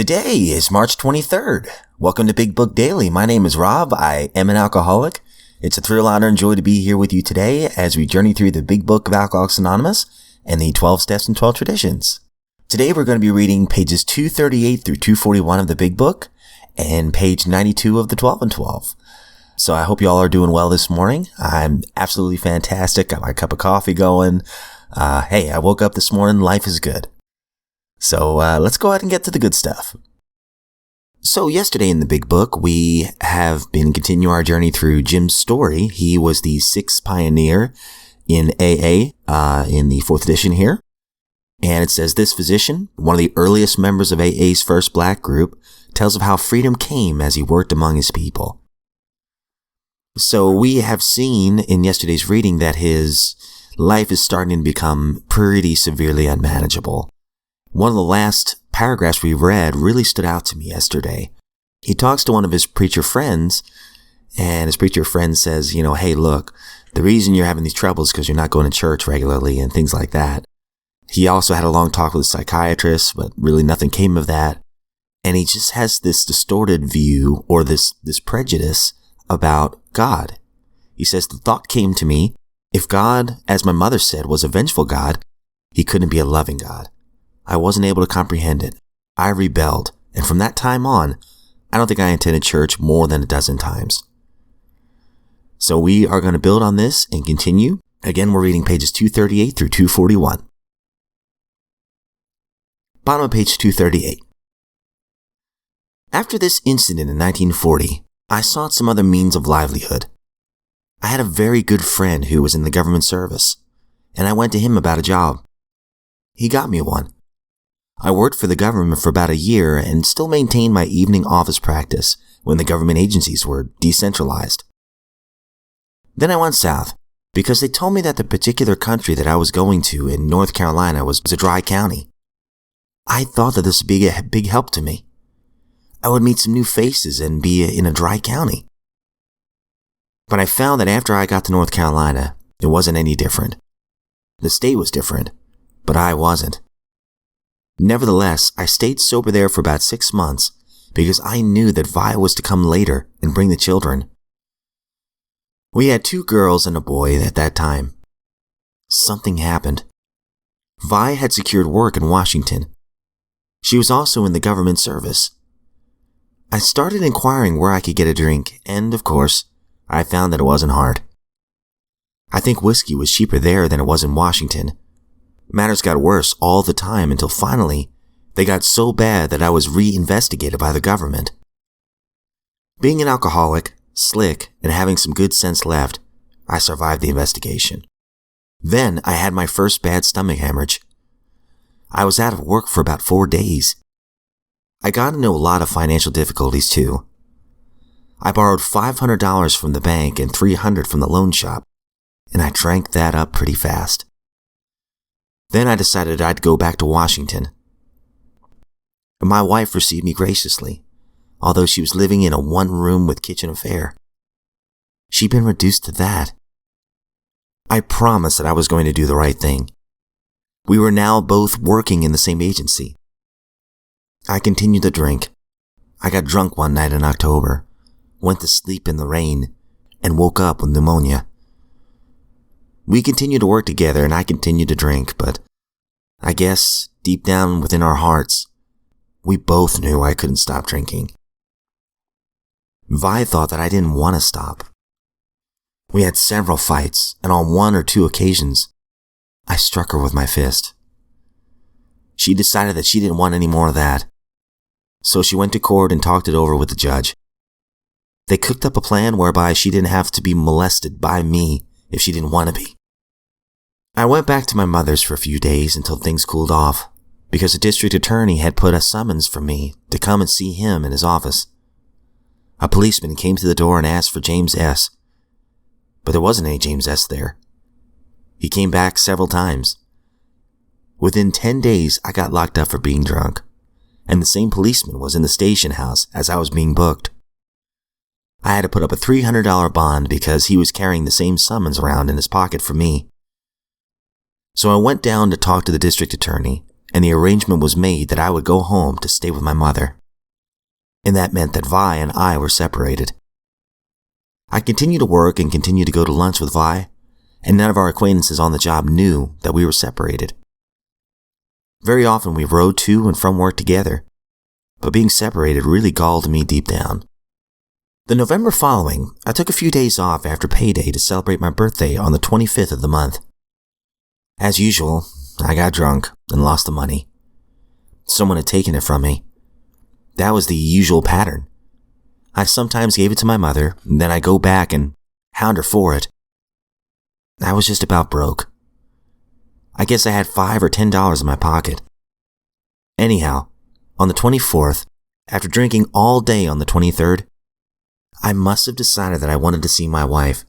Today is March 23rd. Welcome to Big Book Daily. My name is Rob. I am an alcoholic. It's a thrill, honor, and joy to be here with you today as we journey through the Big Book of Alcoholics Anonymous and the 12 Steps and 12 Traditions. Today we're going to be reading pages 238 through 241 of the Big Book and page 92 of the 12 and 12. So I hope you all are doing well this morning. I'm absolutely fantastic. Got my cup of coffee going. Hey, I woke up this morning. Life is good. So let's go ahead and get to the good stuff. So yesterday in the Big Book, we have been continuing our journey through Jim's story. He was the sixth pioneer in AA in the 4th edition here. And it says, this physician, one of the earliest members of AA's first black group, tells of how freedom came as he worked among his people. So we have seen in yesterday's reading that his life is starting to become pretty severely unmanageable. One of the last paragraphs we read really stood out to me yesterday. He talks to one of his preacher friends, and his preacher friend says, hey, look, the reason you're having these troubles is because you're not going to church regularly and things like that. He also had a long talk with a psychiatrist, but really nothing came of that. And he just has this distorted view or this prejudice about God. He says, the thought came to me, if God, as my mother said, was a vengeful God, he couldn't be a loving God. I wasn't able to comprehend it. I rebelled, and from that time on, I don't think I attended church more than a dozen times. So we are going to build on this and continue. Again, we're reading pages 238 through 241. Bottom of page 238. After this incident in 1940, I sought some other means of livelihood. I had a very good friend who was in the government service, and I went to him about a job. He got me one. I worked for the government for about a year and still maintained my evening office practice when the government agencies were decentralized. Then I went south because they told me that the particular country that I was going to in North Carolina was a dry county. I thought that this would be a big help to me. I would meet some new faces and be in a dry county. But I found that after I got to North Carolina, it wasn't any different. The state was different, but I wasn't. Nevertheless, I stayed sober there for about 6 months because I knew that Vi was to come later and bring the children. We had 2 girls and a boy at that time. Something happened. Vi had secured work in Washington. She was also in the government service. I started inquiring where I could get a drink, and of course, I found that it wasn't hard. I think whiskey was cheaper there than it was in Washington. Matters got worse all the time until finally, they got so bad that I was re-investigated by the government. Being an alcoholic, slick, and having some good sense left, I survived the investigation. Then I had my first bad stomach hemorrhage. I was out of work for about 4 days. I got into a lot of financial difficulties too. I borrowed $500 from the bank and $300 from the loan shop, and I drank that up pretty fast. Then I decided I'd go back to Washington. My wife received me graciously, although she was living in a 1-room with kitchen affair. She'd been reduced to that. I promised that I was going to do the right thing. We were now both working in the same agency. I continued to drink. I got drunk one night in October, went to sleep in the rain, and woke up with pneumonia. We continued to work together and I continued to drink, but I guess deep down within our hearts, we both knew I couldn't stop drinking. Vi thought that I didn't want to stop. We had several fights, and on 1 or 2 occasions, I struck her with my fist. She decided that she didn't want any more of that, so she went to court and talked it over with the judge. They cooked up a plan whereby she didn't have to be molested by me if she didn't want to be. I went back to my mother's for a few days until things cooled off, because the district attorney had put a summons for me to come and see him in his office. A policeman came to the door and asked for James S., but there wasn't any James S. there. He came back several times. Within 10 days, I got locked up for being drunk, and the same policeman was in the station house as I was being booked. I had to put up a $300 bond because he was carrying the same summons around in his pocket for me. So I went down to talk to the district attorney, and the arrangement was made that I would go home to stay with my mother. And that meant that Vi and I were separated. I continued to work and continued to go to lunch with Vi, and none of our acquaintances on the job knew that we were separated. Very often we rode to and from work together, but being separated really galled me deep down. The November following, I took a few days off after payday to celebrate my birthday on the 25th of the month. As usual, I got drunk and lost the money. Someone had taken it from me. That was the usual pattern. I sometimes gave it to my mother, and then I'd go back and hound her for it. I was just about broke. I guess I had $5 or $10 in my pocket. Anyhow, on the 24th, after drinking all day on the 23rd, I must have decided that I wanted to see my wife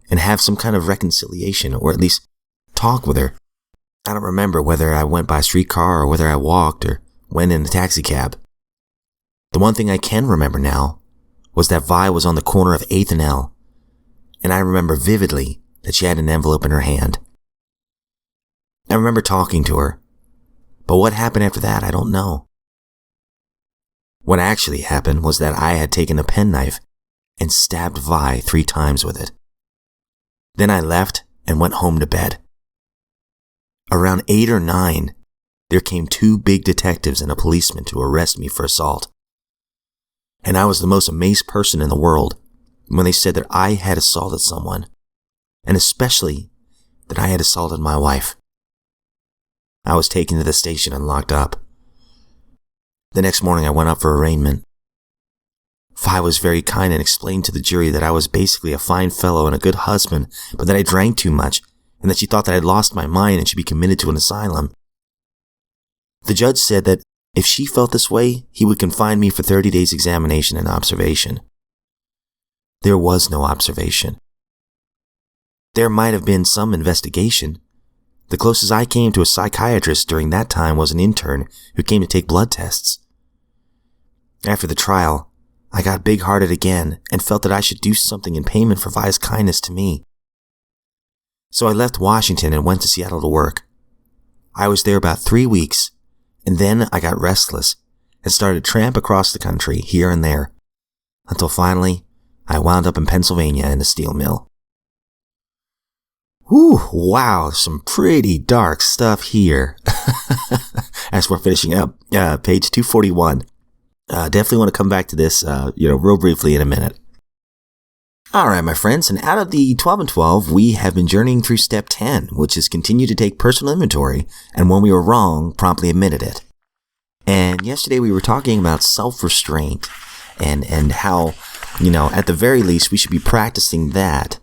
and have some kind of reconciliation, or at least talk with her. I don't remember whether I went by streetcar or whether I walked or went in a taxi cab. The one thing I can remember now was that Vi was on the corner of 8th and L, and I remember vividly that she had an envelope in her hand. I remember talking to her, but what happened after that, I don't know. What actually happened was that I had taken a penknife and stabbed Vi 3 times with it. Then I left and went home to bed. Around 8 or 9, there came 2 big detectives and a policeman to arrest me for assault. And I was the most amazed person in the world when they said that I had assaulted someone, and especially that I had assaulted my wife. I was taken to the station and locked up. The next morning I went up for arraignment. Vi was very kind and explained to the jury that I was basically a fine fellow and a good husband, but that I drank too much, and that she thought that I had lost my mind and should be committed to an asylum. The judge said that if she felt this way, he would confine me for 30 days examination and observation. There was no observation. There might have been some investigation. The closest I came to a psychiatrist during that time was an intern who came to take blood tests. After the trial, I got big-hearted again and felt that I should do something in payment for Vi's kindness to me. So I left Washington and went to Seattle to work. I was there about 3 weeks, and then I got restless and started to tramp across the country here and there, until finally I wound up in Pennsylvania in a steel mill. Whew, wow, some pretty dark stuff here. As we're finishing up, page 241. Definitely want to come back to this, real briefly in a minute. All right, my friends, and out of the 12 and 12, we have been journeying through step 10, which is continue to take personal inventory, and when we were wrong, promptly admitted it. And yesterday we were talking about self-restraint and how, at the very least, we should be practicing that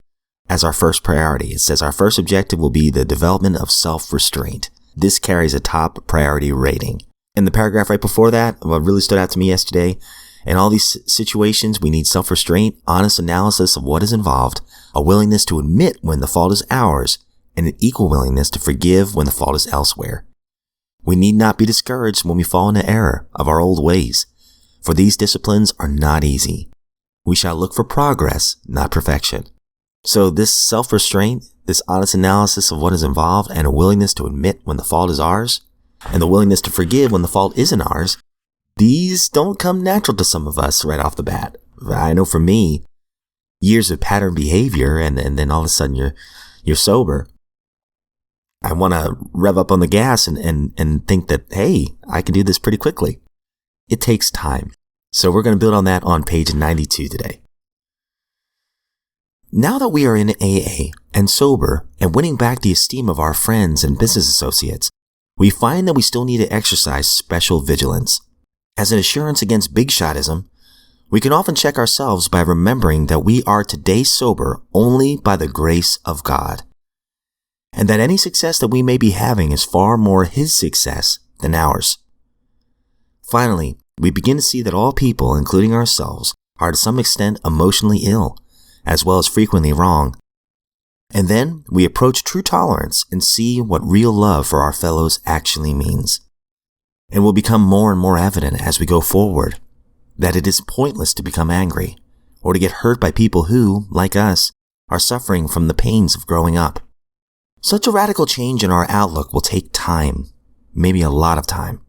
as our first priority. It says our first objective will be the development of self-restraint. This carries a top priority rating. And the paragraph right before that, what really stood out to me yesterday, in all these situations, we need self-restraint, honest analysis of what is involved, a willingness to admit when the fault is ours, and an equal willingness to forgive when the fault is elsewhere. We need not be discouraged when we fall into error of our old ways, for these disciplines are not easy. We shall look for progress, not perfection. So this self-restraint, this honest analysis of what is involved, and a willingness to admit when the fault is ours, and the willingness to forgive when the fault isn't ours, these don't come natural to some of us right off the bat. I know for me, years of pattern behavior, and then all of a sudden you're sober. I want to rev up on the gas and think that, hey, I can do this pretty quickly. It takes time. So we're going to build on that on page 92 today. Now that we are in AA and sober and winning back the esteem of our friends and business associates, we find that we still need to exercise special vigilance. As an assurance against big shotism, we can often check ourselves by remembering that we are today sober only by the grace of God, and that any success that we may be having is far more His success than ours. Finally, we begin to see that all people, including ourselves, are to some extent emotionally ill, as well as frequently wrong. And then we approach true tolerance and see what real love for our fellows actually means. It will become more and more evident as we go forward that it is pointless to become angry or to get hurt by people who, like us, are suffering from the pains of growing up. Such a radical change in our outlook will take time, maybe a lot of time.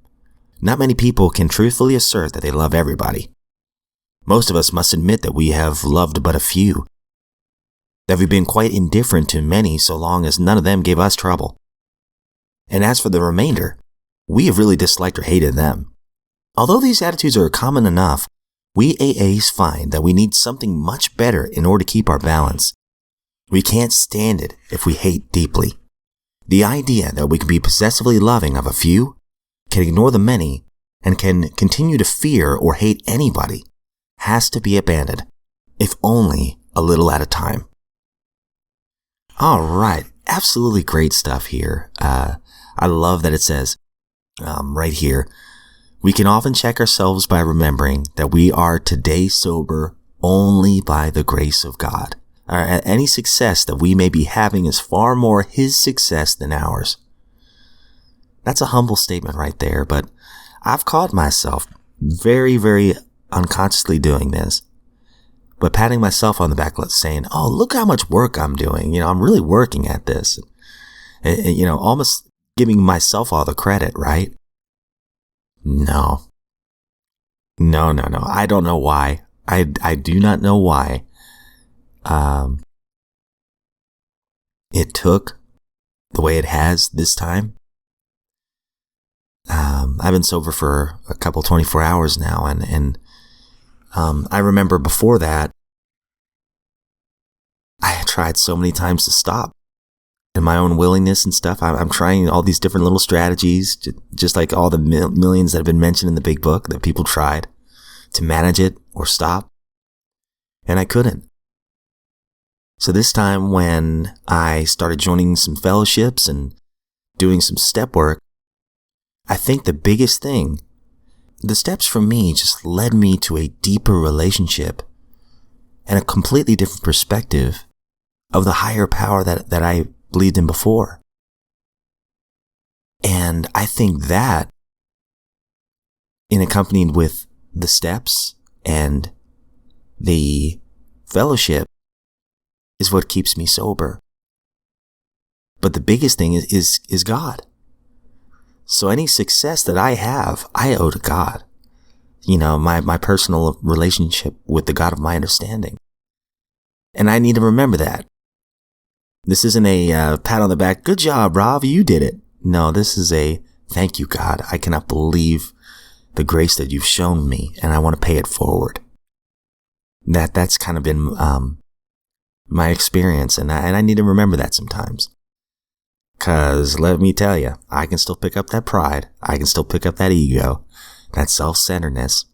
Not many people can truthfully assert that they love everybody. Most of us must admit that we have loved but a few, that we've been quite indifferent to many so long as none of them gave us trouble. And as for the remainder, we have really disliked or hated them. Although these attitudes are common enough, we AAs find that we need something much better in order to keep our balance. We can't stand it if we hate deeply. The idea that we can be possessively loving of a few, can ignore the many, and can continue to fear or hate anybody has to be abandoned, if only a little at a time. All right, absolutely great stuff here. I love that it says right here, we can often check ourselves by remembering that we are today sober only by the grace of God. Any success that we may be having is far more His success than ours. That's a humble statement right there, but I've caught myself very, very unconsciously doing this. But patting myself on the back, saying, oh, look how much work I'm doing. I'm really working at this. And, almost giving myself all the credit, right? No. I don't know why. I do not know why. It took the way it has this time. I've been sober for a couple 24 hours now, and I remember before that, I had tried so many times to stop. And my own willingness and stuff, I'm trying all these different little strategies, just like all the millions that have been mentioned in the big book that people tried to manage it or stop. And I couldn't. So this time when I started joining some fellowships and doing some step work, I think the biggest thing, the steps for me just led me to a deeper relationship and a completely different perspective of the higher power that I believed in before. And I think that, in accompanied with the steps and the fellowship, is what keeps me sober. But the biggest thing is God. So any success that I have, I owe to God. My personal relationship with the God of my understanding. And I need to remember that. This isn't a pat on the back, good job, Rob, you did it. No, this is a thank you, God. I cannot believe the grace that you've shown me, and I want to pay it forward. That's kind of been my experience, and I need to remember that sometimes. Because let me tell you, I can still pick up that pride. I can still pick up that ego, that self-centeredness.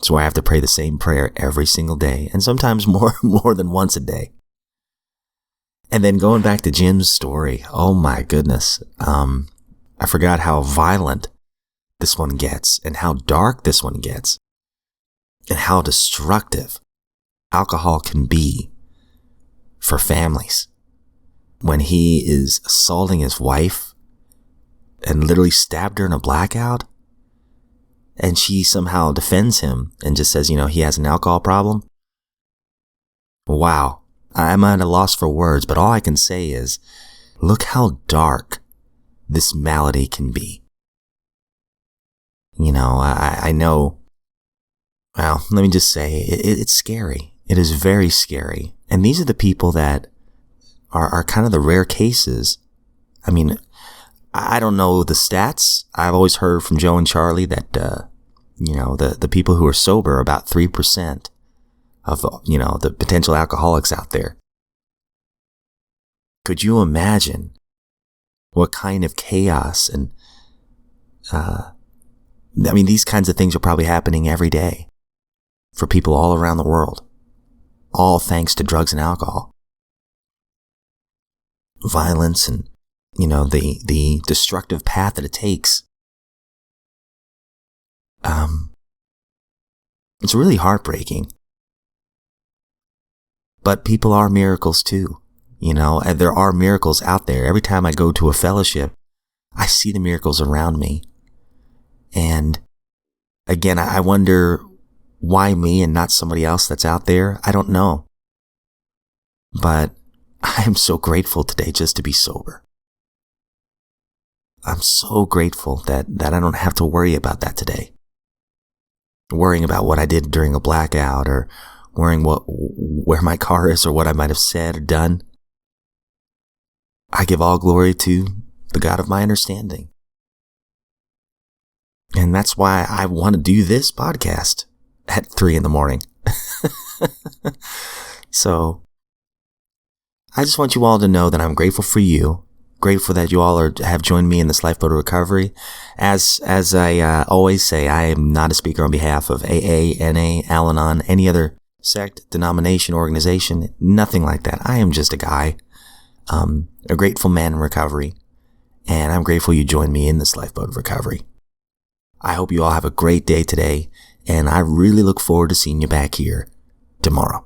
So I have to pray the same prayer every single day, and sometimes more than once a day. And then going back to Jim's story, oh my goodness, I forgot how violent this one gets and how dark this one gets and how destructive alcohol can be for families. When he is assaulting his wife and literally stabbed her in a blackout, and she somehow defends him and just says, he has an alcohol problem. Wow. I'm at a loss for words, but all I can say is, look how dark this malady can be. I know, well, let me just say, it's scary. It is very scary. And these are the people that are kind of the rare cases. I mean, I don't know the stats. I've always heard from Joe and Charlie that, the people who are sober, about 3% of, the potential alcoholics out there. Could you imagine what kind of chaos and, these kinds of things are probably happening every day for people all around the world, all thanks to drugs and alcohol. Violence and, the destructive path that it takes. It's really heartbreaking. But people are miracles too. And there are miracles out there. Every time I go to a fellowship, I see the miracles around me. And again, I wonder why me and not somebody else that's out there. I don't know. But I am so grateful today just to be sober. I'm so grateful that I don't have to worry about that today. Worrying about what I did during a blackout, or worrying where my car is, or what I might have said or done. I give all glory to the God of my understanding. And that's why I want to do this podcast at 3 a.m. So I just want you all to know that I'm grateful for you. Grateful that you all have joined me in this Lifeboat of Recovery. As I always say, I am not a speaker on behalf of AA, NA, Al-Anon, any other sect, denomination, organization, nothing like that. I am just a guy, a grateful man in recovery, and I'm grateful you joined me in this Lifeboat of Recovery. I hope you all have a great day today, and I really look forward to seeing you back here tomorrow.